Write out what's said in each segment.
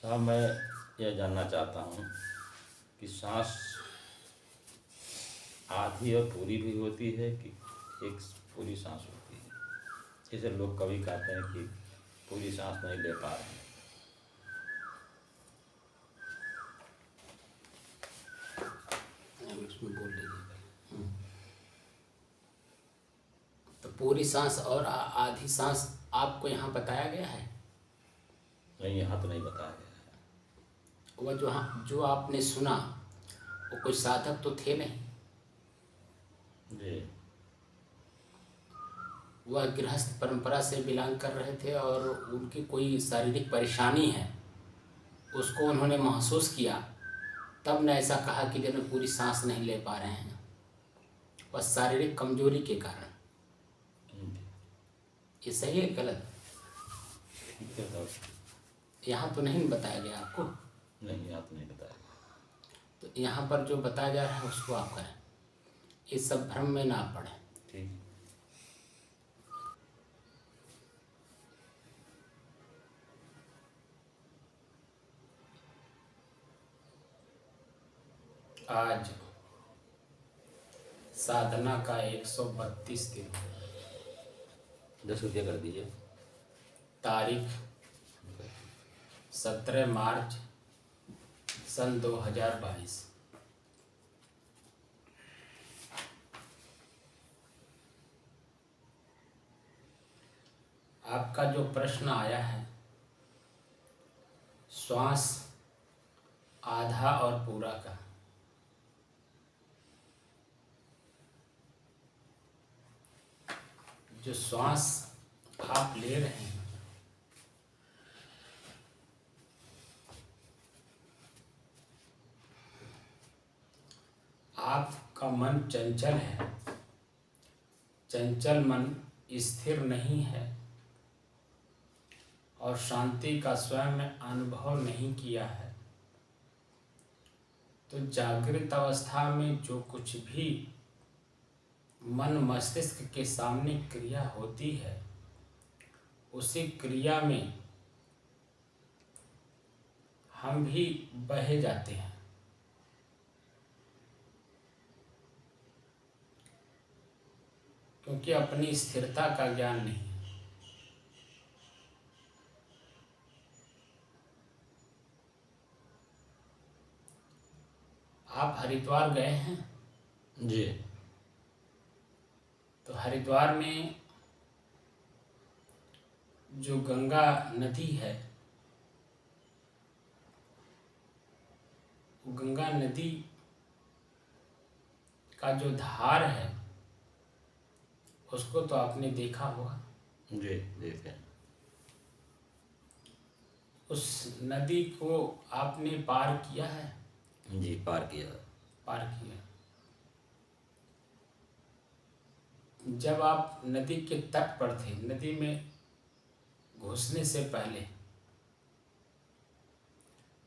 साहब, मैं यह जानना चाहता हूँ कि सांस आधी और पूरी भी होती है कि एक पूरी सांस होती है। जैसे लोग कभी कहते हैं कि पूरी सांस नहीं ले पा रहे हैं। उसमें बोल लीजिए। तो पूरी सांस और आधी सांस आपको यहाँ बताया गया है? नहीं, यहाँ तो नहीं बताया गया है। वह जो आपने सुना वो कोई साधक तो थे नहीं। जी। वह गृहस्थ परंपरा से बिलोंग कर रहे थे और उनकी कोई शारीरिक परेशानी है, उसको उन्होंने महसूस किया, तब ने ऐसा कहा कि जब पूरी सांस नहीं ले पा रहे हैं, बस शारीरिक कमजोरी के कारण। ये सही है गलत? ठीक है साहब। यहाँ तो नहीं बताया गया आपको? नहीं, यहाँ तो नहीं बताया गया। तो यहाँ पर जो बताया जा रहा है उसको आप करें, इस सब भ्रम में ना पड़े। ठीक। आज साधना का 132 दिन, 10 रुपया कर दीजिए। तारीख 17 मार्च सन 2022। आपका जो प्रश्न आया है, श्वास आधा और पूरा का, जो श्वास आप ले रहे हैं, आपका मन चंचल है, चंचल मन स्थिर नहीं है और शांति का स्वयं में अनुभव नहीं किया है। तो जागृत अवस्था में जो कुछ भी मन मस्तिष्क के सामने क्रिया होती है, उसी क्रिया में हम भी बहे जाते हैं। क्योंकि अपनी स्थिरता का ज्ञान नहीं है। आप हरिद्वार गए हैं? जी। तो हरिद्वार में जो गंगा नदी है, वो गंगा नदी का जो धार है, उसको तो आपने देखा होगा। जी, देखे। उस नदी को आपने पार किया है? जी, पार किया। पार किया। जब आप नदी के तट पर थे, नदी में घुसने से पहले,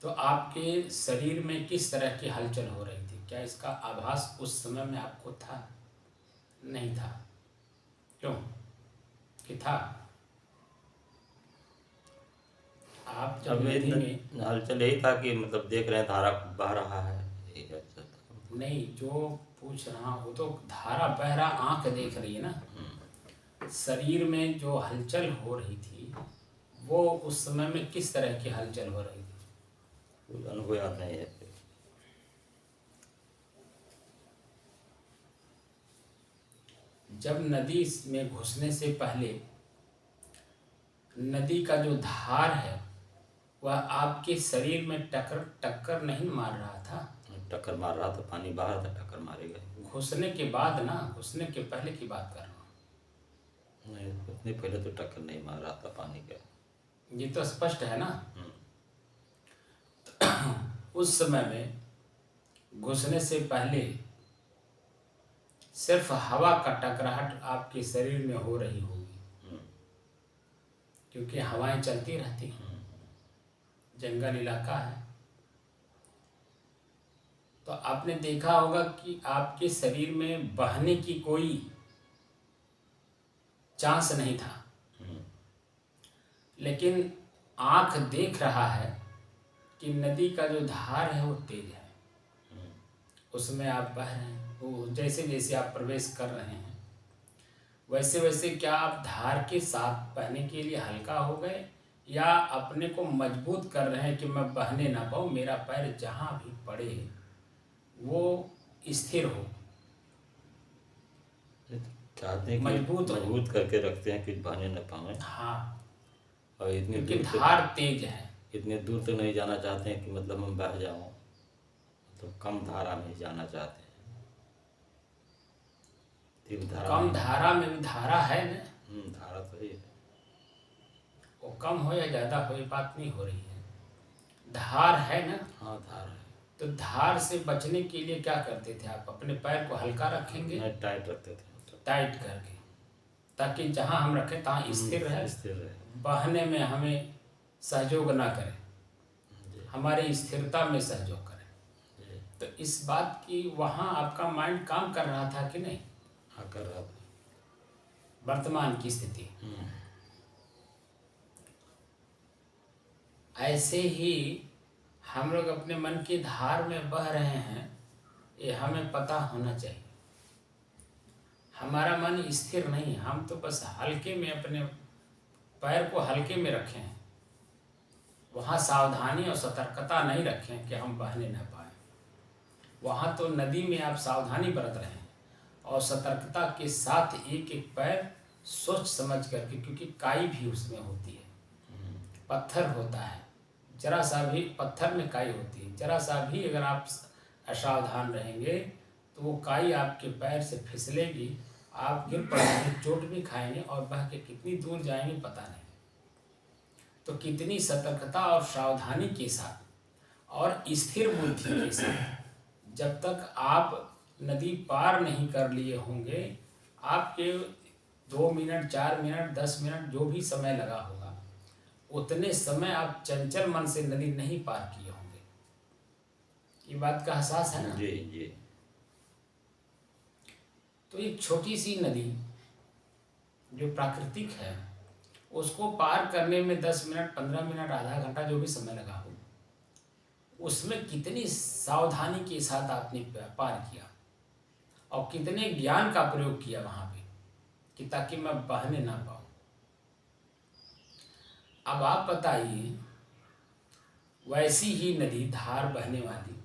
तो आपके शरीर में किस तरह की हलचल हो रही थी? क्या इसका आभास उस समय में आपको था? नहीं था। क्यों कि था? आप जब नदी में, हलचल यही था कि मतलब देख रहे हैं धारा बह रहा है, यही हलचल था। नहीं, जो पूछ रहा हूँ तो धारा बह रहा, आंख देख रही है ना। शरीर में जो हलचल हो रही थी, वो उस समय में किस तरह की हलचल हो रही थी? कोई अनुभव याद नहीं है। जब नदी में घुसने से पहले नदी का जो धार है, वह आपके शरीर में टक्कर नहीं मार रहा था? टक्कर मार रहा था, पानी बह रहा था, टक्कर मारेगा। घुसने के बाद ना, घुसने के पहले की बात कर रहा हूँ। नहीं, उतने पहले तो टक्कर नहीं मार रहा था पानी का। ये तो स्पष्ट है ना। उस समय में घुसने से पहले सिर्फ हवा का टकराहट आपके शरीर में हो रही होगी, क्योंकि हवाएं चलती रहती हैं, जंगल इलाका है। तो आपने देखा होगा कि आपके शरीर में बहने की कोई चांस नहीं था, लेकिन आंख देख रहा है कि नदी का जो धार है वो तेज है, हम्म, उसमें आप बह रहे हैं, वो जैसे जैसे आप प्रवेश कर रहे हैं वैसे वैसे क्या आप धार के साथ बहने के लिए हल्का हो गए, या अपने को मजबूत कर रहे हैं कि मैं बहने ना पाऊँ, मेरा पैर जहाँ भी पड़े वो स्थिर हो, चाहते हैं कि मजबूत हो। मजबूत करके रखते हैं कि बहने न पाए, हाँ, और इतनी क्योंकि दूर धार तक तेज है। इतने दूर तक नहीं जाना चाहते हैं कि मतलब हम बह जाऊं, तो कम धारा में ही जाना चाहते हैं, तीव्र धारा कम में। धारा में भी धारा है ना, धारा तो ही है। वो कम हो या ज़्यादा हो ये बात नहीं हो रही है, धार है ना। हाँ, धारा है। तो धार से बचने के लिए क्या करते थे आप, अपने पैर को हल्का रखेंगे, नहीं, टाइट रखते थे मतलब। टाइट करके, ताकि जहाँ हम रखें तहाँ स्थिर रहे, स्थिर रहे। बहने में हमें सहयोग ना करे, जी, हमारी स्थिरता में सहयोग करे। जी। तो इस बात की वहाँ आपका माइंड काम कर रहा था कि नहीं, हाँ, कर रहा था। वर्तमान की स्थिति। हम्म, ऐसे ही हम लोग अपने मन की धार में बह रहे हैं, ये हमें पता होना चाहिए। हमारा मन स्थिर नहीं, हम तो बस हल्के में अपने पैर को हल्के में रखें हैं, वहाँ सावधानी और सतर्कता नहीं रखें कि हम बहने न पाए। वहाँ तो नदी में आप सावधानी बरत रहे हैं और सतर्कता के साथ एक एक पैर सोच समझ करके, क्योंकि काई भी उसमें होती है, पत्थर होता है, जरा सा भी पत्थर में काई होती है, जरा सा भी अगर आप असावधान रहेंगे तो वो काई आपके पैर से फिसलेगी, आप गिर पड़ेंगे, चोट भी खाएंगे और बह के कितनी दूर जाएंगे पता नहीं। तो कितनी सतर्कता और सावधानी के साथ और स्थिर बुद्धि के साथ जब तक आप नदी पार नहीं कर लिए होंगे, आपके 2 मिनट 4 मिनट 10 मिनट जो भी समय लगा होगा, उतने समय आप चंचल मन से नदी नहीं पार किए होंगे। ये बात का एहसास है ना। जी, जी। तो एक छोटी सी नदी जो प्राकृतिक है, उसको पार करने में 10 मिनट 15 मिनट आधा घंटा जो भी समय लगा हो, उसमें कितनी सावधानी के साथ आपने पार किया और कितने ज्ञान का प्रयोग किया वहाँ पे कि ताकि मैं बहने ना पाऊँ। अब आप बताइए, वैसी ही नदी धार बहने वाली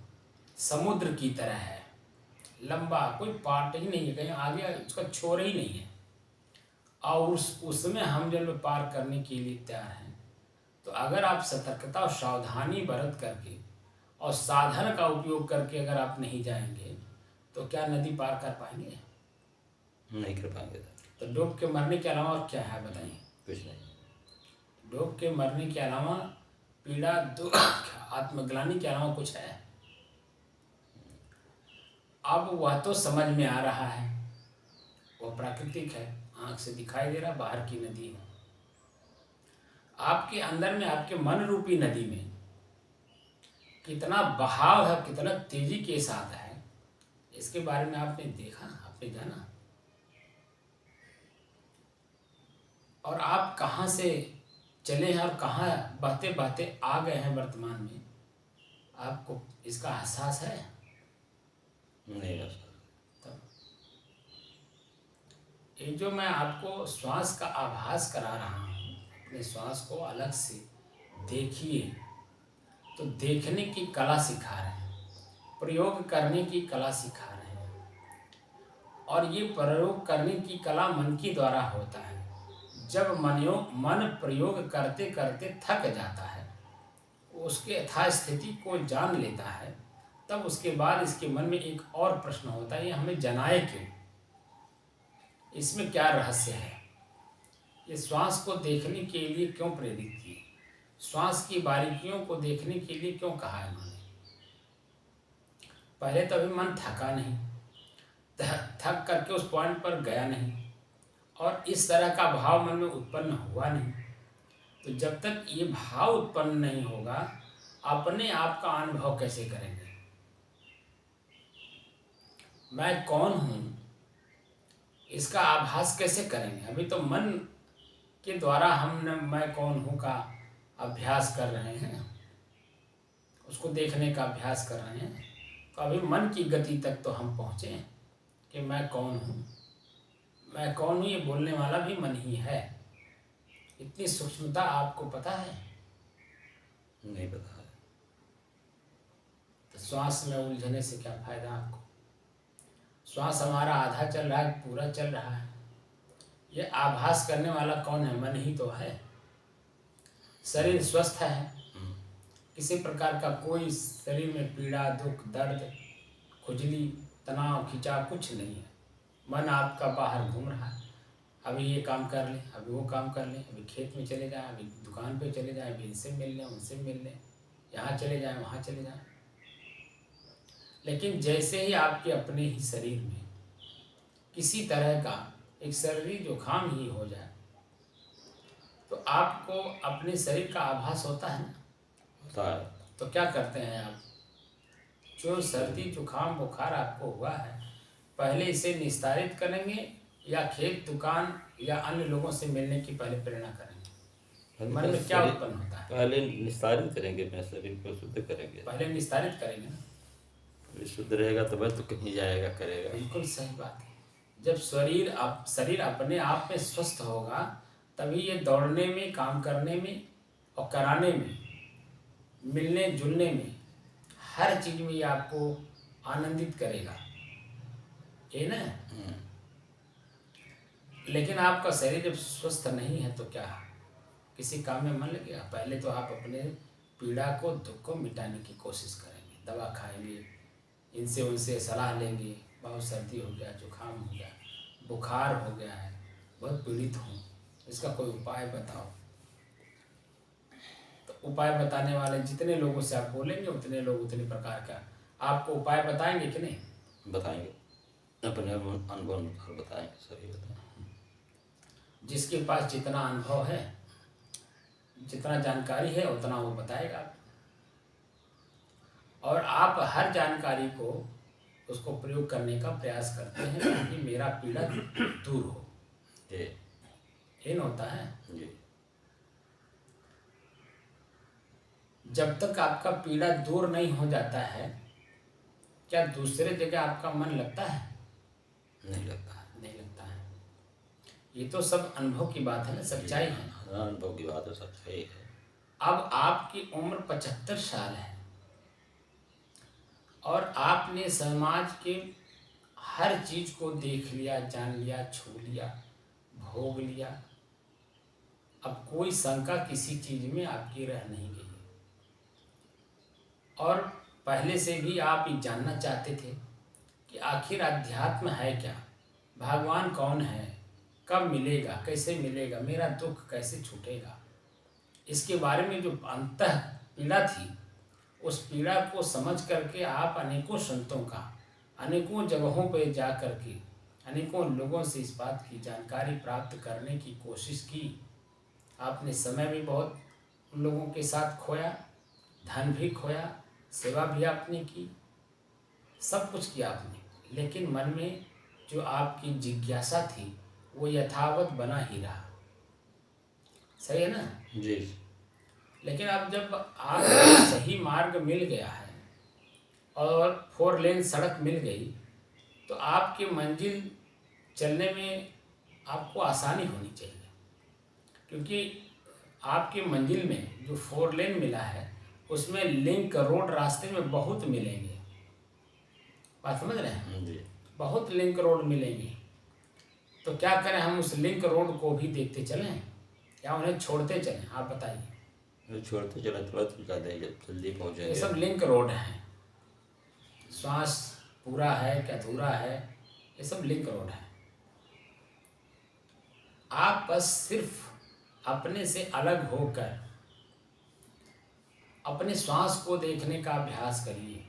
समुद्र की तरह है, लंबा, कोई पार्ट ही नहीं है, कहीं आगे उसका छोर ही नहीं है, और उसमें हम जब पार करने के लिए तैयार हैं, तो अगर आप सतर्कता और सावधानी बरत करके और साधन का उपयोग करके अगर आप नहीं जाएंगे तो क्या नदी पार कर पाएंगे? नहीं कर पाएंगे। तो डूब के मरने के अलावा और क्या है बताइए? कुछ नहीं। डूब के मरने के अलावा पीड़ा, दुख, आत्मग्लानि के अलावा कुछ है? अब वह तो समझ में आ रहा है, वो प्राकृतिक है, आँख से दिखाई दे रहा, बाहर की नदी है। आपके अंदर में, आपके मन रूपी नदी में कितना बहाव है, कितना तेजी के साथ है, इसके बारे में आपने देखा, आपने जाना। और आप कहाँ से चले हैं और कहाँ बहते बहते आ गए हैं वर्तमान में, आपको इसका एहसास है? नहीं रहा। तब ये जो मैं आपको श्वास का आभास करा रहा हूँ, अपने श्वास को अलग से देखिए, तो देखने की कला सिखा रहे हैं, प्रयोग करने की कला सिखा रहे हैं। और ये प्रयोग करने की कला मन के द्वारा होता है। जब मन प्रयोग करते करते थक जाता है, उसके यथास्थिति को जान लेता है, तब उसके बाद इसके मन में एक और प्रश्न होता है, ये हमें जनाए क्यों, इसमें क्या रहस्य है, ये श्वास को देखने के लिए क्यों प्रेरित किए, श्वास की बारीकियों को देखने के लिए क्यों कहा है उन्होंने। पहले तो अभी मन थका नहीं, थक करके उस पॉइंट पर गया नहीं, और इस तरह का भाव मन में उत्पन्न हुआ नहीं। तो जब तक ये भाव उत्पन्न नहीं होगा, अपने आप का अनुभव कैसे करेंगे, मैं कौन हूँ, इसका आभास कैसे करेंगे? अभी तो मन के द्वारा हम मैं कौन हूँ का अभ्यास कर रहे हैं। उसको देखने का अभ्यास कर रहे हैं, तो अभी मन की गति तक तो हम पहुँचे कि मैं कौन हूँ, मैं कौन हूँ, ये बोलने वाला भी मन ही है। इतनी सूक्ष्मता आपको पता है? नहीं पता है। तो श्वास में उलझने से क्या फायदा आपको? श्वास हमारा आधा चल रहा है, पूरा चल रहा है। ये आभास करने वाला कौन है? मन ही तो है। शरीर स्वस्थ है, किसी प्रकार का कोई शरीर में पीड़ा, दुख, दर्द, खुजली, तनाव, खिंचाव कुछ नहीं है। मन आपका बाहर घूम रहा है, अभी ये काम कर लें, अभी वो काम कर लें, अभी खेत में चले जाएं, अभी दुकान पे चले जाएं, अभी इनसे मिल लें, उनसे मिल लें, यहाँ चले जाएं, वहाँ चले जाएं। लेकिन जैसे ही आपके अपने ही शरीर में किसी तरह का एक शरीर जुकाम ही हो जाए, तो आपको अपने शरीर का आभास होता है ना? होता है। तो क्या करते हैं आप? जो सर्दी जुकाम बुखार आपको हुआ है, पहले इसे निस्तारित करेंगे या खेत दुकान या अन्य लोगों से मिलने की पहले प्रेरणा करेंगे? मन में क्या उत्पन्न होता है? पहले निस्तारित करेंगे, अपने शरीर को शुद्ध करेंगे। पहले निस्तारित करेंगे ना। शुद्ध रहेगा तो वह तो कहीं जाएगा, करेगा। बिल्कुल सही बात है। जब शरीर अपने आप में स्वस्थ होगा, तभी ये दौड़ने में, काम करने में और कराने में, मिलने जुलने में, हर चीज में ये आपको आनंदित करेगा, ये ना। लेकिन आपका शरीर जब स्वस्थ नहीं है तो क्या किसी काम में मन लगेगा? पहले तो आप अपने पीड़ा को, दुख को मिटाने की कोशिश करेंगे, दवा खाएंगे, इनसे उनसे सलाह लेंगे, बहुत सर्दी हो गया, जुकाम हो गया, बुखार हो गया है, बहुत पीड़ित हूँ, इसका कोई उपाय बताओ। तो उपाय बताने वाले जितने लोगों से आप बोलेंगे, उतने लोग उतने प्रकार का आपको उपाय बताएंगे कि नहीं? बताएंगे, अपने अनुभव बताएंगे, सभी बताएंगे। जिसके पास जितना अनुभव है, जितना जानकारी है, उतना वो बताएगा। और आप हर जानकारी को उसको प्रयोग करने का प्रयास करते हैं ताकि मेरा पीड़ा दूर हो। ये न होता है। जब तक आपका पीड़ा दूर नहीं हो जाता है, क्या दूसरे जगह आपका मन लगता है? नहीं लगता है। नहीं लगता है। ये तो सब अनुभव की बात है ना, सच्चाई है। अनुभव की बात है, सच्चाई है। अब आपकी उम्र 75 साल है और आपने समाज के हर चीज को देख लिया, जान लिया, छू लिया, भोग लिया। अब कोई शंका किसी चीज में आपकी रह नहीं गई। और पहले से भी आप ये जानना चाहते थे कि आखिर अध्यात्म है क्या, भगवान कौन है, कब मिलेगा, कैसे मिलेगा, मेरा दुख कैसे छूटेगा। इसके बारे में जो अंतः पीड़ा थी, उस पीड़ा को समझ करके आप अनेकों संतों का, अनेकों जगहों पर जा करके अनेकों लोगों से इस बात की जानकारी प्राप्त करने की कोशिश की। आपने समय भी बहुत उन लोगों के साथ खोया, धन भी खोया, सेवा भी आपने की, सब कुछ किया आपने, लेकिन मन में जो आपकी जिज्ञासा थी वो यथावत बना ही रहा। सही है ना जी। लेकिन अब जब आप सही मार्ग मिल गया है और 4 लेन सड़क मिल गई, तो आपकी मंजिल चलने में आपको आसानी होनी चाहिए। क्योंकि आपकी मंजिल में जो 4 लेन मिला है, उसमें लिंक रोड रास्ते में बहुत मिलेंगे। बात समझ रहे हैं? जी। बहुत लिंक रोड मिलेंगे। तो क्या करें, हम उस लिंक रोड को भी देखते चलें या उन्हें छोड़ते चलें? आप बताइए। छोड़ते चला थोड़ा तो ज़्यादा जल्दी पहुँचेंगे। ये सब लिंक रोड हैं। श्वास पूरा है क्या अधूरा है, ये सब लिंक रोड है। आप बस सिर्फ अपने से अलग होकर अपने श्वास को देखने का अभ्यास करिए।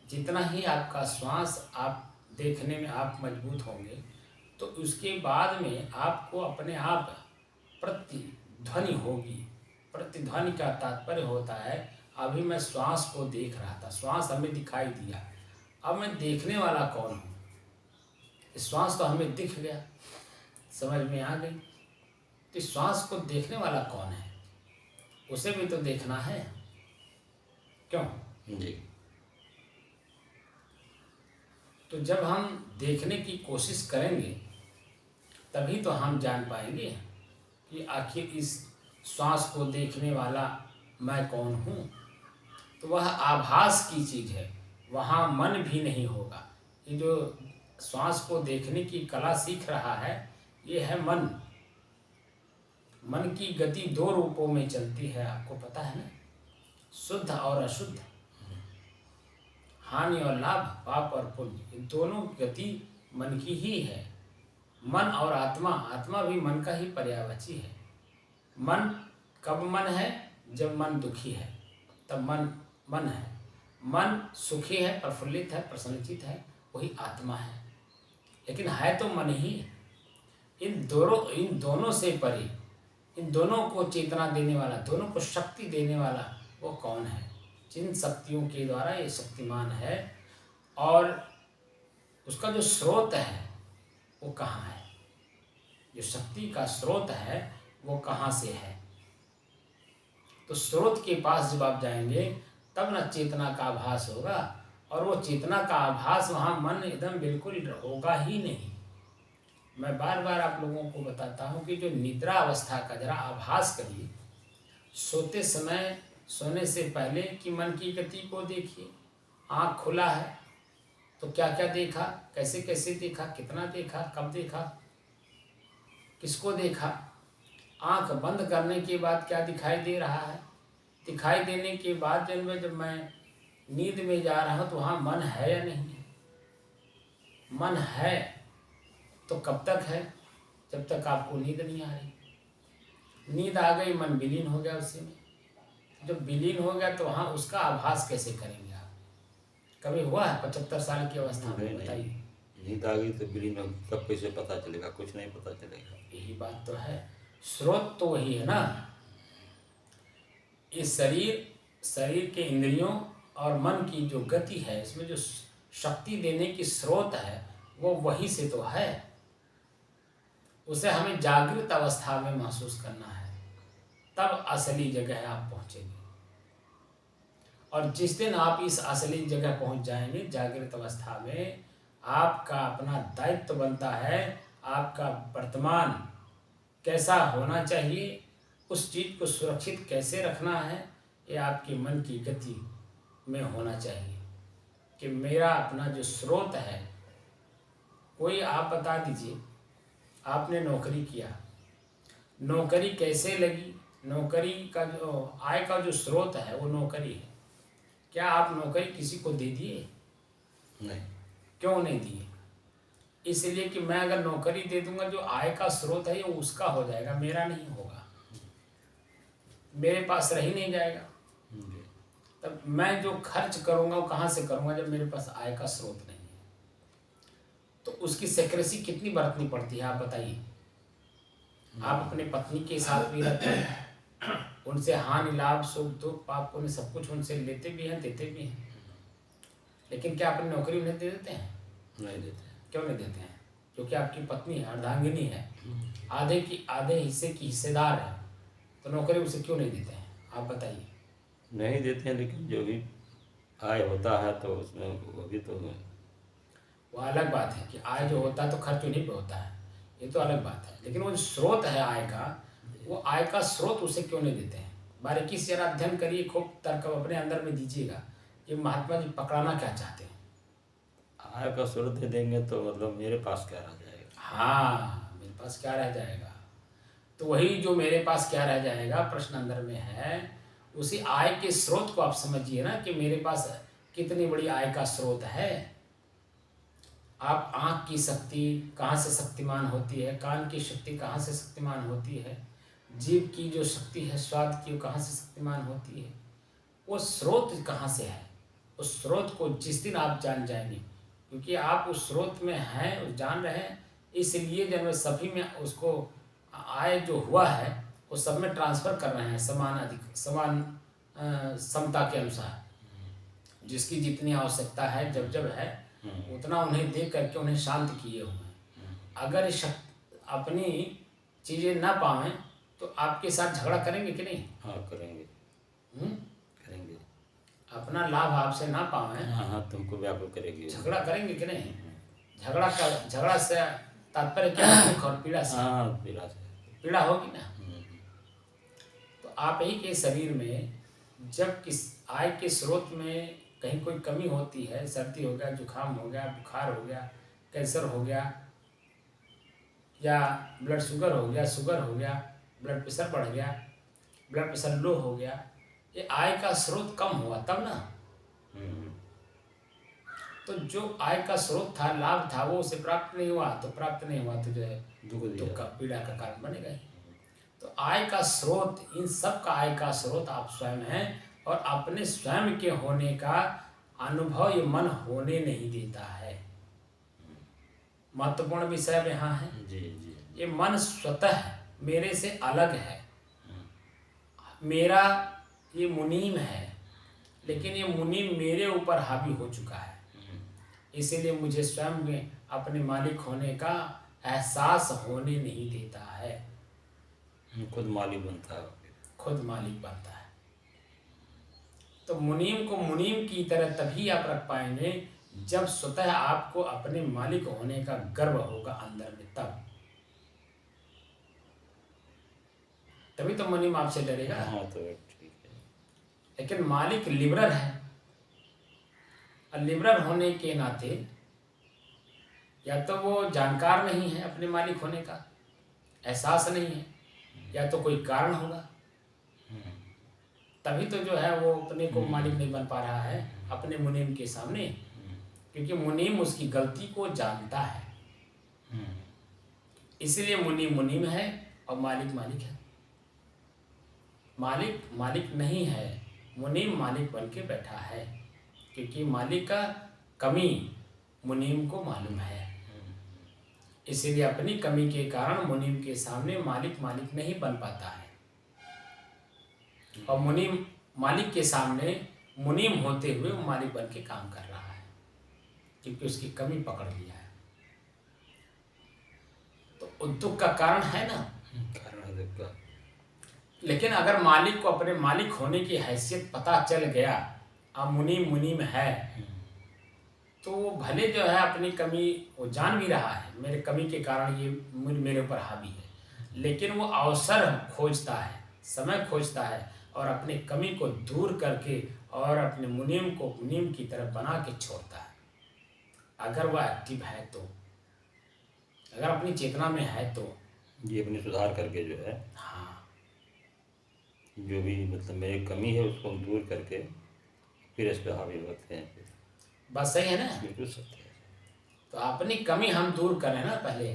जितना ही आपका श्वास आप देखने में आप मजबूत होंगे, तो उसके बाद में आपको अपने आप प्रतिध्वनि होगी। प्रतिध्वनि का तात्पर्य होता है, अभी मैं श्वास को देख रहा था, श्वास हमें दिखाई दिया, अब मैं देखने वाला कौन हूँ? श्वास तो हमें दिख गया, समझ में आ गई, तो श्वास को देखने वाला कौन है? उसे भी तो देखना है। क्यों? जी। तो जब हम देखने की कोशिश करेंगे तभी तो हम जान पाएंगे कि आखिर इस श्वास को देखने वाला मैं कौन हूँ। तो वह आभास की चीज़ है, वहाँ मन भी नहीं होगा। ये जो श्वास को देखने की कला सीख रहा है, ये है मन। मन की गति दो रूपों में चलती है, आपको पता है ना, शुद्ध और अशुद्ध, हानि और लाभ, पाप और पुण्य, ये दोनों गति मन की ही है। मन और आत्मा, आत्मा भी मन का ही पर्यायवाची है। मन कब मन है? जब मन दुखी है तब मन मन है। मन सुखी है, प्रफुल्लित है, प्रसन्नचित है, वही आत्मा है। लेकिन है तो मन ही। इन दोनों से परे, इन दोनों को चेतना देने वाला, दोनों को शक्ति देने वाला वो कौन है? जिन शक्तियों के द्वारा ये शक्तिमान है, और उसका जो स्रोत है वो कहाँ है? जो शक्ति का स्रोत है वो कहाँ से है? तो स्रोत के पास जब आप जाएंगे तब न चेतना का आभास होगा, और वो चेतना का आभास वहाँ मन एकदम बिल्कुल होगा ही नहीं। मैं बार बार आप लोगों को बताता हूँ कि जो निद्रा अवस्था का जरा आभास करिए, सोते समय, सोने से पहले कि मन की गति को देखिए। आँख खुला है तो क्या क्या देखा, कैसे कैसे देखा, कितना देखा, कब देखा, किसको देखा। आँख बंद करने के बाद क्या दिखाई दे रहा है। दिखाई देने के बाद जब मैं नींद में जा रहा हूँ तो वहाँ मन है या नहीं है? मन है तो कब तक है? जब तक आपको नींद नहीं आ रही। नींद आ गई, मन विलीन हो गया उसी में। जब विलीन हो गया तो वहाँ उसका आभास कैसे करेंगे आप? कभी हुआ है 75 साल की अवस्था में? बताइए। नींद आ गई तो विलीन कब कैसे पता चलेगा? कुछ नहीं पता चलेगा। यही बात तो है। स्रोत तो वही है ना। इस शरीर के इंद्रियों और मन की जो गति है, इसमें जो शक्ति देने की स्रोत है वो वही से तो है। उसे हमें जागृत अवस्था में महसूस करना है, तब असली जगह आप पहुंचेंगे। और जिस दिन आप इस असली जगह पहुंच जाएंगे जागृत अवस्था में, आपका अपना दायित्व बनता है, आपका वर्तमान कैसा होना चाहिए, उस चीज़ को सुरक्षित कैसे रखना है, ये आपके मन की गति में होना चाहिए। कि मेरा अपना जो स्रोत है, कोई आप बता दीजिए, आपने नौकरी किया, नौकरी कैसे लगी? नौकरी का जो आय का जो स्रोत है वो नौकरी है। क्या आप नौकरी किसी को दे दिए? नहीं। क्यों नहीं दिए? इसलिए कि मैं अगर नौकरी दे दूंगा, जो आय का स्रोत है वो उसका हो जाएगा, मेरा नहीं होगा, मेरे पास रह ही नहीं जाएगा। तब मैं जो खर्च करूंगा वो कहाँ से करूंगा जब मेरे पास आय का स्रोत नहीं है? तो उसकी सेक्रेसी कितनी बरतनी पड़ती है आप बताइए। आप अपने पत्नी के साथ भी रहते हैं, उनसे हानि लाभ सुख दुख पाप पुण्य सब कुछ उनसे लेते भी हैं, देते भी हैं, लेकिन क्या अपनी नौकरी उन्हें दे देते हैं? नहीं देते। क्यों नहीं देते हैं? क्योंकि आपकी पत्नी है, अर्धांगिनी है, आधे हिस्से की हिस्सेदार है, तो नौकरी उसे क्यों नहीं देते हैं? आप बताइए। नहीं देते हैं, लेकिन जो भी आय होता है तो उसमें वो भी तो वो अलग बात है कि आय जो होता है तो खर्च उन्हीं पे होता है, ये तो अलग बात है। लेकिन वो जो स्रोत है आय का, वो आय का स्रोत उसे क्यों नहीं देते हैं? बारीकी से जरा अध्ययन करिए, खूब तर्क अपने अंदर में दीजिएगा कि महात्मा जी पकड़ाना क्या चाहते हैं। आय का स्रोत दे देंगे तो मतलब मेरे पास क्या रह जाएगा? हाँ, मेरे पास क्या रह जाएगा? तो वही जो मेरे पास क्या रह जाएगा प्रश्न अंदर में है, उसी आय के स्रोत को आप समझिए ना कि मेरे पास कितनी बड़ी आय का स्रोत है। आप आँख की शक्ति कहाँ से शक्तिमान होती है, कान की शक्ति कहाँ से शक्तिमान होती है, जीभ की जो शक्ति है स्वाद की वो कहाँ से शक्तिमान होती है, वो स्रोत कहाँ से है? उस स्रोत को जिस दिन आप जान जाएंगे, क्योंकि आप उस स्रोत में हैं, उस जान रहे हैं, इसलिए जब सभी में उसको आय जो हुआ है वो सब में ट्रांसफ़र कर रहे हैं समान समता के अनुसार। जिसकी जितनी आवश्यकता है जब जब है उतना उन्हें दे करके उन्हें शांत किए हुए हैं। अगर अपनी चीज़ें ना पावें तो आपके साथ झगड़ा करेंगे कि नहीं? हाँ करेंगे। करेंगे। अपना लाभ आपसे ना पावें, हाँ हाँ, तुमको व्याकुल करेगी। झगड़ा करेंगे कि नहीं? झगड़ा से तात्पर्य क्या है? दुख और पीड़ा से। हाँ, पीड़ा से। पीड़ा होगी ना। तो आप ही के शरीर में जब किस आय के स्रोत में कहीं कोई कमी होती है, सर्दी हो गया, जुकाम हो गया, बुखार हो गया, कैंसर हो गया, या ब्लड शुगर हो गया, शुगर हो गया, ब्लड प्रेशर बढ़ गया, ब्लड प्रेशर लो हो गया, ये आय का स्रोत कम हुआ तब ना। तो जो आय का स्रोत था, लाभ था, वो उसे प्राप्त नहीं हुआ, तो प्राप्त नहीं हुआ तो जो है दुख का, पीड़ा का कारण बनेगा ही। तो आय का स्रोत, इन सब का आय का स्रोत आप स्वयं हैं, और अपने स्वयं के होने का अनुभव ये मन होने नहीं देता है। महत्वपूर्ण विषय यहाँ है। जी जी। ये मन स्वतः मेरे से अलग है, मेरा ये मुनीम है, लेकिन ये मुनीम मेरे ऊपर हावी हो चुका है, इसीलिए मुझे स्वयं में अपने मालिक होने का एहसास होने नहीं देता है। खुद मालिक बनता है, खुद मालिक बनता है। तो मुनीम को मुनीम की तरह तभी आप रख पाएंगे जब स्वतः आपको अपने मालिक होने का गर्व होगा अंदर में, तभी तो मुनीम आपसे डरेगा। हाँ तो ठीक है। लेकिन मालिक लिबरल है, और लिबरल होने के नाते या तो वो जानकार नहीं है, अपने मालिक होने का एहसास नहीं है, या तो कोई कारण होगा, तभी तो जो है वो अपने को मालिक नहीं बन पा रहा है अपने मुनीम के सामने, क्योंकि मुनीम उसकी गलती को जानता है। इसलिए मुनीम मुनीम है और मालिक मालिक है। मालिक मालिक नहीं है, मुनीम मालिक बन के बैठा है, क्योंकि मालिक का कमी मुनीम को मालूम है। इसीलिए अपनी कमी के कारण मुनीम के सामने मालिक मालिक नहीं बन पाता है, और मुनीम मालिक के सामने मुनीम होते हुए वो मालिक बन के काम कर रहा है, क्योंकि उसकी कमी पकड़ लिया है। तो उद्योग का कारण है ना, कारण दुख का। लेकिन अगर मालिक को अपने मालिक होने की हैसियत पता चल गया, अब मुनीम मुनीम है, तो वो भले जो है अपनी कमी वो जान भी रहा है, मेरे कमी के कारण ये मेरे ऊपर हावी है, लेकिन वो अवसर खोजता है, समय खोजता है, और अपनी कमी को दूर करके और अपने मुनीम को मुनीम की तरफ बना के छोड़ता है। अगर वह एक्टिव है तो, अगर अपनी चेतना में है तो ये अपनी सुधार करके जो है, हाँ, जो भी मतलब मेरी कमी है उसको हम दूर करके फिर इस पर हावी होते हैं। बस सही है ना। बिल्कुल सत्य है। तो अपनी कमी हम दूर करें ना पहले,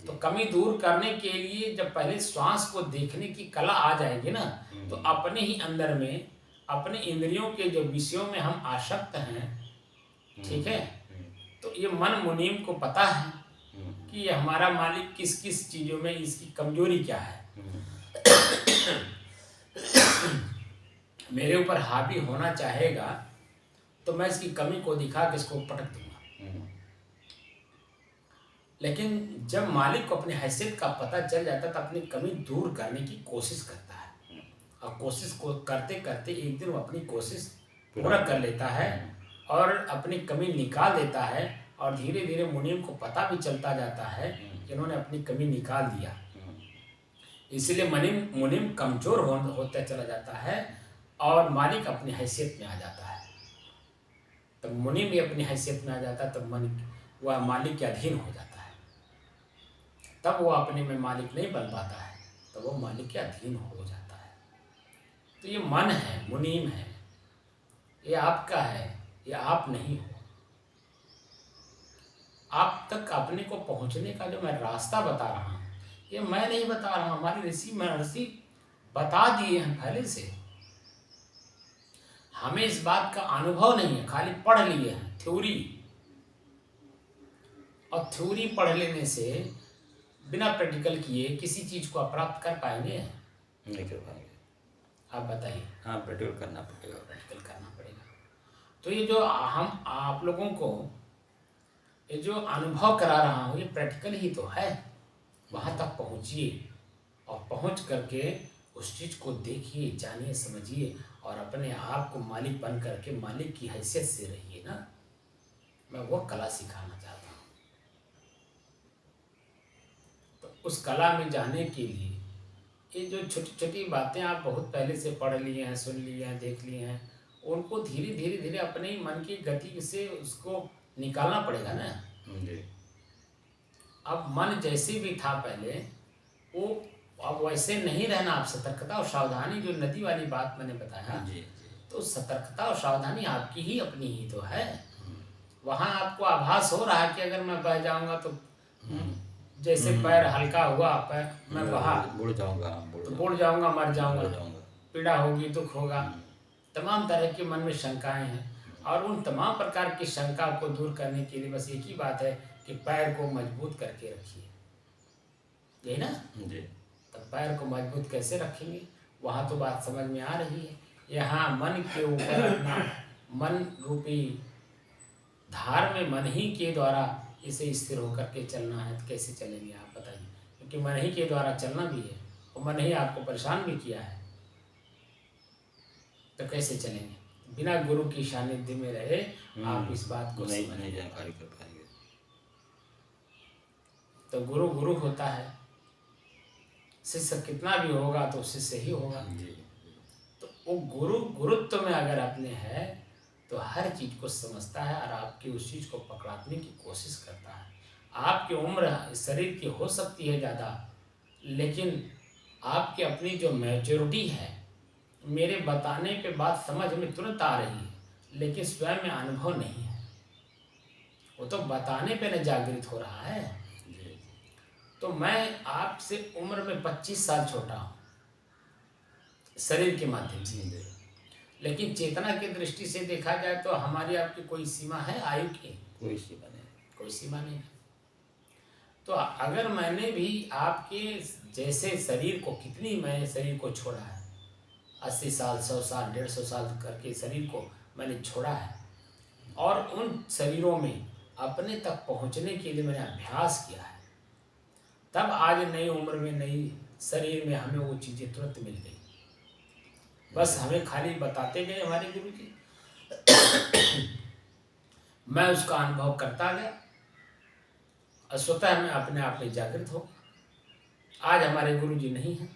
तो कमी दूर करने के लिए जब पहले श्वास को देखने की कला आ जाएगी ना, तो अपने ही अंदर में अपने इंद्रियों के जो विषयों में हम आसक्त हैं, ठीक है, तो ये मन मुनीम को पता है कि ये हमारा मालिक किस किस चीज़ों में इसकी कमजोरी क्या है, मेरे ऊपर हावी होना चाहेगा तो मैं इसकी कमी को दिखा के इसको पटक दूंगा। लेकिन जब मालिक को अपनी हैसियत का पता चल जाता है तो अपनी कमी दूर करने की कोशिश करता है, और कोशिश को करते करते एक दिन वो अपनी कोशिश पूरा कर लेता है और अपनी कमी निकाल देता है, और धीरे धीरे मुनीम को पता भी चलता जाता है कि इन्होंने अपनी कमी निकाल दिया। इसलिए मुनीम कमजोर होता चला जाता है और मालिक अपनी हैसियत में आ जाता है। तो मुनीम भी अपनी हैसियत में आ जाता है, तब वह मालिक के अधीन हो जाता है। तब वो अपने में मालिक नहीं बन पाता है, तो वो मालिक के अधीन हो जाता है। तो ये मन है, मुनीम है, ये आपका है, ये आप नहीं हो। आप तक अपने को पहुंचने का जो मैं रास्ता बता रहा हूँ, ये मैं नहीं बता रहा हूँ, हमारे ऋषि महर्षि बता दिए हैं पहले से। हमें इस बात का अनुभव नहीं है, खाली पढ़ लिए हैं थ्योरी, और थ्योरी पढ़ लेने से बिना प्रैक्टिकल किए किसी चीज को आप प्राप्त कर पाएंगे? नहीं कर पाएंगे। आप बताइए। हाँ, प्रैक्टिकल करना पड़ेगा। प्रैक्टिकल करना पड़ेगा। तो ये जो हम आप लोगों को ये जो अनुभव करा रहा हूँ, ये प्रैक्टिकल ही तो है। वहाँ तक पहुँचिए और पहुँच करके उस चीज़ को देखिए, जानिए, समझिए और अपने आप को मालिक बन करके मालिक की हैसियत से रहिए ना। मैं वो कला सिखाना चाहता हूँ। तो उस कला में जाने के लिए ये जो छोटी छोटी बातें आप बहुत पहले से पढ़ लिए हैं, सुन लिए हैं, देख लिए हैं, उनको धीरे धीरे धीरे अपने ही मन की गति से उसको निकालना पड़ेगा ना। जी अब मन जैसे भी था पहले, वो अब वैसे नहीं रहना। आप सतर्कता और सावधानी, जो नदी वाली बात मैंने बताया, जी जी। तो सतर्कता और सावधानी आपकी ही अपनी ही तो है। वहाँ आपको आभास हो रहा है कि अगर मैं बह जाऊंगा तो जैसे पैर हल्का हुआ, पैर मैं बहा बुड़ जाऊंगा, तो बुड़ जाऊंगा, मर जाऊंगा, बुड़ जाऊंगा। पीड़ा होगी, दुख होगा, तमाम तरह के मन में शंकाएं हैं। और उन तमाम प्रकार की शंका को दूर करने के लिए बस एक ही बात है कि पैर को मजबूत करके रखिए, यही ना। जी तब पैर को मजबूत कैसे रखेंगे, वहाँ तो बात समझ में आ रही है। यहाँ मन के ऊपर अपना मन रूपी धार में मन ही के द्वारा इसे स्थिर होकर के चलना है। तो कैसे चलेंगे आप बताइए, क्योंकि मन ही के द्वारा चलना भी है और मन ही आपको परेशान भी किया है। तो कैसे चलेंगे बिना गुरु की सानिध्य में रहे? आप इस बात को नहीं जानकारी कर पाएंगे। तो गुरु गुरु होता है, शिष्य कितना भी होगा तो शिष्य ही होगा। जी तो वो गुरु गुरुत्व में अगर अपने है तो हर चीज़ को समझता है और आपकी उस चीज़ को पकड़ाने की कोशिश करता है। आपकी उम्र शरीर की हो सकती है ज़्यादा, लेकिन आपकी अपनी जो मैच्योरिटी है, मेरे बताने पे बात समझ में तुरंत आ रही है, लेकिन स्वयं में अनुभव नहीं है। वो तो बताने पे न जागृत हो रहा है। तो मैं आपसे उम्र में 25 साल छोटा हूँ शरीर के माध्यम से, लेकिन चेतना की दृष्टि से देखा जाए तो हमारी आपकी कोई सीमा है आयु की? कोई सीमा नहीं, कोई सीमा नहीं है। तो अगर मैंने भी आपके जैसे शरीर को, कितनी मैंने शरीर को छोड़ा है, 80 साल, 100 साल, 150 साल करके शरीर को मैंने छोड़ा है, और उन शरीरों में अपने तक पहुंचने के लिए मैंने अभ्यास किया है। तब आज नई उम्र में, नई शरीर में हमें वो चीज़ें तुरंत मिल गई। बस हमें खाली बताते गए हमारे गुरु जी, मैं उसका अनुभव करता गया और स्वतः मैं अपने आप में जागृत हो। आज हमारे गुरु जी नहीं हैं,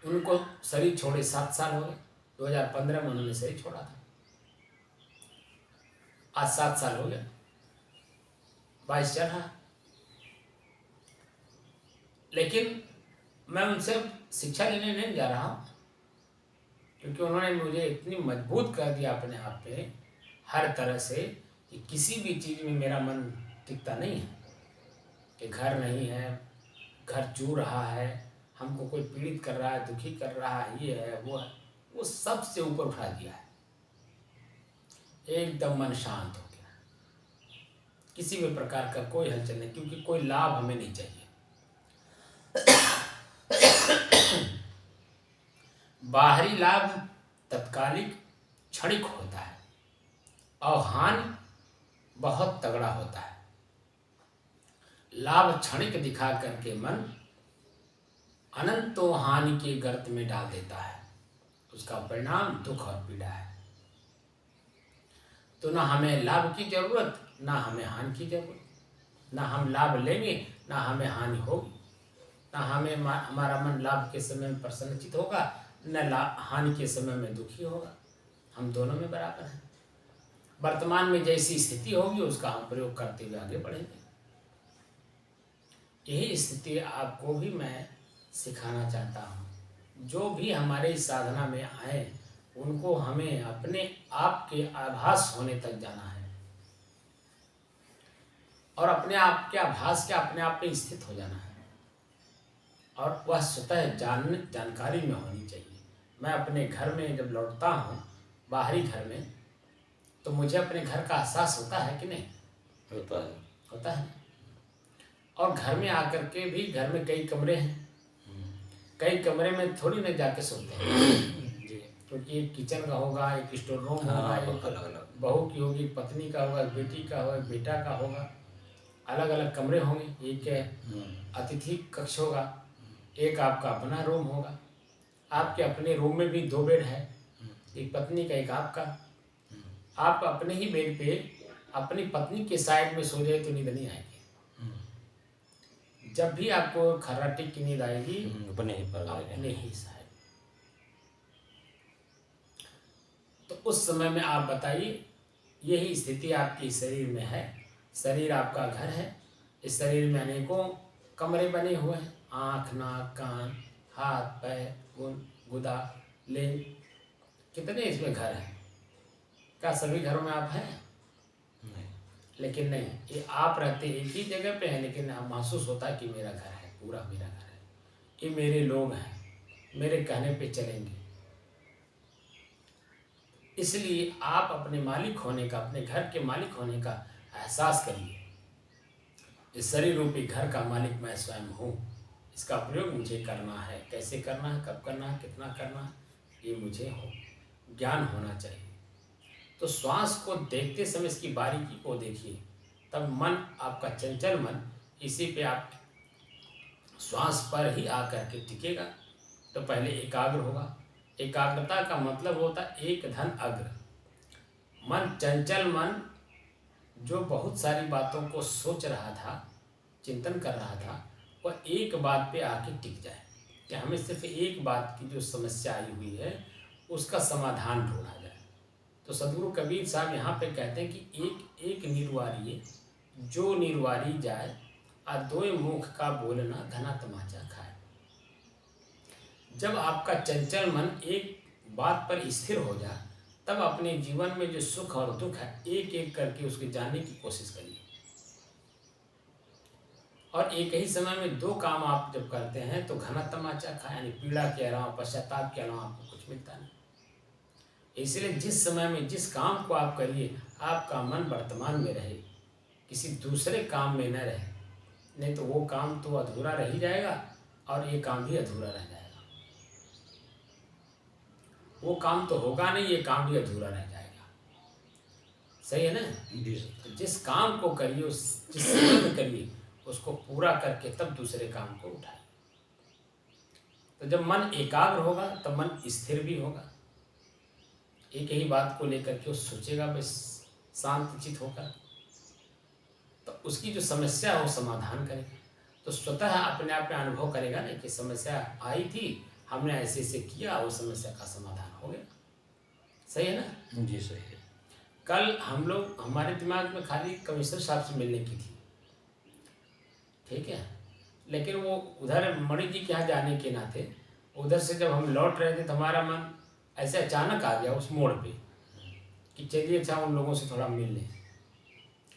उनको शरीर छोड़े 7 साल हो गए। 2015 में उन्होंने शरीर छोड़ा था, आज 7 साल हो गया, 22 चल रहा। लेकिन मैं उनसे शिक्षा लेने नहीं जा रहा हूँ, क्योंकि उन्होंने मुझे इतनी मजबूत कर दिया अपने आप पे हर तरह से कि किसी भी चीज़ में मेरा मन टिकता नहीं है। कि घर नहीं है, घर चू रहा है, हमको कोई पीड़ित कर रहा है, दुखी कर रहा है, ये है वो है, वो सब से ऊपर उठा दिया है। एकदम मन शांत हो गया, किसी भी प्रकार का कोई हलचल नहीं, क्योंकि कोई लाभ हमें नहीं चाहिए। बाहरी लाभ तत्कालिक क्षणिक होता है और हानि बहुत तगड़ा होता है। लाभ क्षणिक दिखा करके मन अनंतो हानि के गर्त में डाल देता है, उसका परिणाम दुख और पीड़ा है। तो ना हमें लाभ की जरूरत, ना हमें हानि की जरूरत। ना हम लाभ लेंगे, ना हमें हानि होगी। ना हमें हमारा मन लाभ के समय में प्रसन्नचित होगा, न हानि के समय में दुखी होगा। हम दोनों में बराबर हैं। वर्तमान में जैसी स्थिति होगी उसका हम प्रयोग करते हुए आगे बढ़ेंगे। यही स्थिति आपको भी मैं सिखाना चाहता हूँ। जो भी हमारे इस साधना में आए उनको हमें अपने आप के आभास होने तक जाना है, और अपने आप के आभास के अपने आप पे स्थित हो जाना है, और वह स्वतः जानकारी में होनी चाहिए। मैं अपने घर में जब लौटता हूँ, बाहरी घर में, तो मुझे अपने घर का एहसास होता है कि नहीं? होता है। और घर में आकर के भी, घर में कई कमरे हैं, कई कमरे में थोड़ी ना जाके सोते हैं क्योंकि एक किचन का होगा, एक स्टोर रूम होगा, एक बहू की होगी, पत्नी का होगा, बेटी का होगा, बेटा का होगा, अलग अलग कमरे होंगे। एक अतिथि कक्ष होगा, एक आपका अपना रूम होगा। आपके अपने रूम में भी 2 बेड है, एक पत्नी का एक आपका। आप अपने ही बेड पे अपनी पत्नी के साइड में सो जाए तो नींद नहीं आएगी। जब भी आपको खर्राटे की नींद आएगी अपने ही पर अपने ही साइड। तो उस समय में आप बताइए, यही स्थिति आपके शरीर में है। शरीर आपका घर है। इस शरीर में अनेकों कमरे बने हुए हैं, आँख, नाक, कान, हाथ, पैर, गुदा, लिंग, कितने इसमें घर हैं। क्या सभी घरों में आप हैं? नहीं। लेकिन नहीं, ये आप रहते एक ही जगह पे हैं, लेकिन आप महसूस होता है कि मेरा घर है, पूरा मेरा घर है, ये मेरे लोग हैं, मेरे कहने पे चलेंगे। इसलिए आप अपने मालिक होने का, अपने घर के मालिक होने का एहसास करिए। इस शरीर रूपी घर का मालिक मैं स्वयं हूँ। इसका प्रयोग मुझे करना है। कैसे करना है, कब करना है, कितना करना है, ये मुझे ज्ञान होना चाहिए। तो श्वास को देखते समय इसकी बारीकी को देखिए, तब मन आपका चंचल मन इसी पे आप श्वास पर ही आकर के टिकेगा। तो पहले एकाग्र होगा। एकाग्रता का मतलब होता है एक धन अग्र। मन, चंचल मन जो बहुत सारी बातों को सोच रहा था, चिंतन कर रहा था, वह एक बात पे आके टिक जाए कि हमें सिर्फ एक बात की जो समस्या आई हुई है उसका समाधान ढूंढा जाए। तो सदगुरु कबीर साहब यहाँ पे कहते हैं कि एक एक निर्वारी जो निर्वारी जाए, आ दोय मुख का बोलना घना तमाचा खाए। जब आपका चंचल मन एक बात पर स्थिर हो जाए, तब अपने जीवन में जो सुख और दुख है एक एक करके उसके जानने की कोशिश करिए। और एक ही समय में 2 काम आप जब करते हैं तो घना तमाचा खाए, यानी पीड़ा के अलावा, पश्चाताप के अलावा आपको कुछ मिलता नहीं। इसलिए जिस समय में जिस काम को आप करिए, आपका मन वर्तमान में रहे, किसी दूसरे काम में न रहे, नहीं तो वो काम तो अधूरा रह ही जाएगा और ये काम भी अधूरा रह जाएगा। वो काम तो होगा नहीं, ये काम भी अधूरा रह जाएगा। सही है ना? तो जिस काम को करिए, जिस समय में करिए, उसको पूरा करके तब दूसरे काम को उठाइए। तो जब मन एकाग्र होगा तब मन स्थिर भी होगा। एक ही बात को लेकर के वो सोचेगा बस शांतचित होकर, तो उसकी जो समस्या है वो समाधान करेगा। तो स्वतः अपने आप में अनुभव करेगा ना कि समस्या आई थी, हमने ऐसे ऐसे किया, वो समस्या का समाधान हो गया। सही है ना? जी सही है। कल हम लोग, हमारे दिमाग में खाली कमिश्नर साहब से मिलने की थी, ठीक है, लेकिन वो उधर मणि जी के यहाँ जाने के नाते उधर से जब हम लौट रहे थे तो हमारा मन ऐसे अचानक आ गया उस मोड़ पे कि चलिए अच्छा उन लोगों से थोड़ा मिल लें।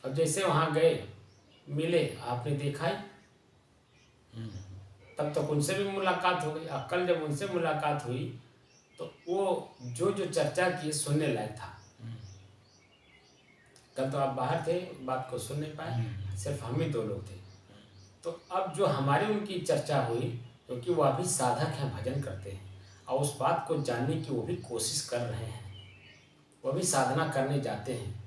और जैसे वहाँ गए, मिले, आपने देखा ही, तब तक उनसे भी मुलाकात हो गई। अब कल जब उनसे मुलाकात हुई तो वो जो जो चर्चा की सुनने लायक था। कल तो आप बाहर थे, बात को सुन नहीं पाए, सिर्फ हम ही 2 लोग थे। तो अब जो हमारी उनकी चर्चा हुई, क्योंकि वो अभी साधक हैं, भजन करते हैं और उस बात को जानने की वो भी कोशिश कर रहे हैं, वो भी साधना करने जाते हैं।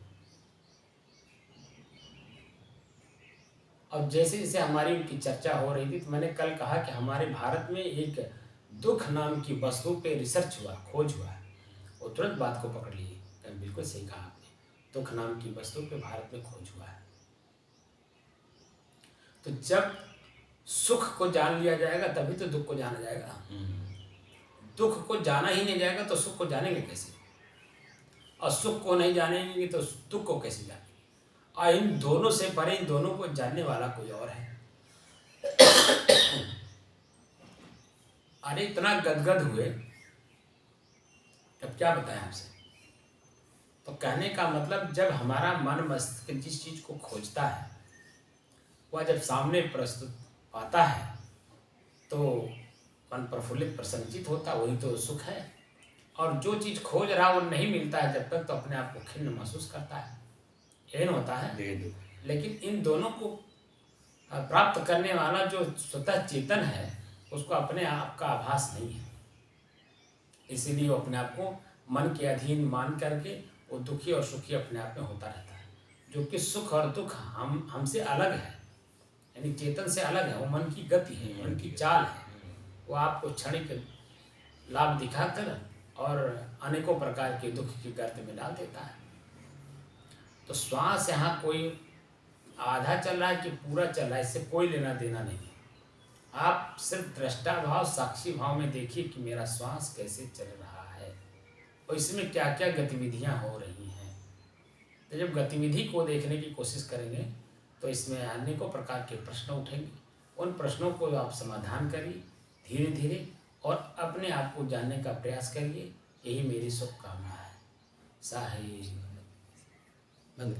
और जैसे जैसे हमारी उनकी चर्चा हो रही थी तो मैंने कल कहा कि हमारे भारत में एक दुख नाम की वस्तु पे रिसर्च हुआ, खोज हुआ है। वो तुरंत बात को पकड़ लिए, बिल्कुल सही कहा आपने, दुख नाम की वस्तु पे भारत में खोज हुआ है। तो जब सुख को जान लिया जाएगा तभी तो दुख को जाना जाएगा। दुख को जाना ही नहीं जाएगा तो सुख को जानेंगे कैसे? और सुख को नहीं जानेंगे तो दुख को कैसे जानेंगे? और इन दोनों से परे, इन दोनों को जानने वाला कोई और है। अरे इतना गदगद हुए, अब क्या बताएं आपसे। तो कहने का मतलब जब हमारा मन मस्तिष्क जिस चीज को खोजता है वह जब सामने प्रस्तुत पाता है तो मन प्रफुल्लित, प्रसन्नचित होता, वही तो सुख है। और जो चीज खोज रहा वो नहीं मिलता है जब तक, तो अपने आप को खिन्न महसूस करता है, यही होता है। लेकिन इन दोनों को प्राप्त करने वाला जो स्वतः चेतन है उसको अपने आप का आभास नहीं है। इसीलिए वो अपने आप को मन के अधीन मान करके वो दुखी और सुखी अपने आप में होता रहता है। जो कि सुख और दुख हमसे अलग है, यानी चेतन से अलग है, वो मन की गति है, मन की चाल है। वो आपको क्षणिक लाभ दिखाकर और अनेकों प्रकार के दुख की गर्त में डाल देता है। तो श्वास यहाँ कोई आधा चल रहा है कि पूरा चल रहा है, इससे कोई लेना देना नहीं है। आप सिर्फ दृष्टा भाव, साक्षी भाव में देखिए कि मेरा श्वास कैसे चल रहा है और इसमें क्या क्या गतिविधियाँ हो रही हैं। तो जब गतिविधि को देखने की कोशिश करेंगे तो इसमें अनेकों प्रकार के प्रश्न उठेंगे। उन प्रश्नों को आप समाधान करिए धीरे धीरे और अपने आप को जानने का प्रयास करिए। यही मेरी शुभकामना है। साहिब बंद